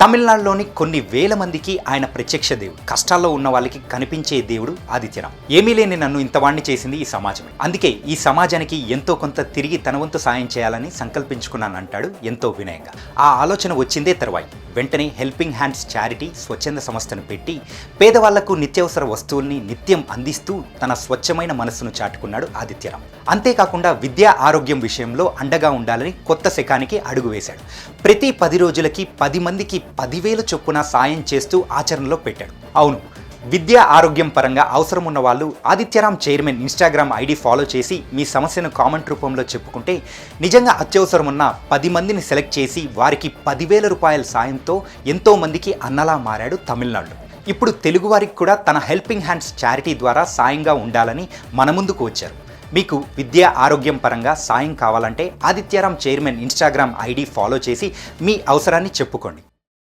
తమిళనాడులోని కొన్ని వేల మందికి ఆయన ప్రత్యక్ష దేవుడు. కష్టాల్లో ఉన్న వాళ్ళకి కనిపించే దేవుడు ఆదిత్యనాథ్. ఏమీ లేని నన్ను ఇంతవాణ్ణి చేసింది ఈ సమాజమే. అందుకే ఈ సమాజానికి ఎంతో కొంత తిరిగి తన వంతు సాయం చేయాలని సంకల్పించుకున్నానంటాడు ఎంతో వినయంగా. ఆ ఆలోచన వచ్చిందే తరువాయి వెంటనే హెల్పింగ్ హ్యాండ్స్ చారిటీ స్వచ్ఛంద సంస్థను పెట్టి పేదవాళ్లకు నిత్యావసర వస్తువుల్ని నిత్యం అందిస్తూ తన స్వచ్ఛమైన మనస్సును చాటుకున్నాడు ఆదిత్యనాథ్. అంతేకాకుండా విద్యా ఆరోగ్యం విషయంలో అండగా ఉండాలని కొత్త శకానికి అడుగు వేశాడు. ప్రతి 10 రోజులకి 10 మందికి 10,000 చొప్పున సాయం చేస్తూ ఆచరణలో పెట్టాడు. అవును, విద్యా ఆరోగ్యం పరంగా అవసరం ఉన్న వాళ్ళు Adityanath chairman Instagram ID follow చేసి మీ సమస్యను కామెంట్ రూపంలో చెప్పుకుంటే నిజంగా అత్యవసరం ఉన్న 10 మందిని సెలెక్ట్ చేసి వారికి 10,000 రూపాయల సాయంతో ఎంతో మందికి అన్నలా మారాడు తమిళనాడులో. ఇప్పుడు తెలుగువారికి కూడా తన హెల్పింగ్ హ్యాండ్స్ చారిటీ ద్వారా సాయంగా ఉండాలని మన ముందుకు వచ్చారు. మీకు విద్యా ఆరోగ్యం పరంగా సాయం కావాలంటే Adityanath chairman Instagram ID follow చేసి మీ అవసరాన్ని చెప్పుకోండి.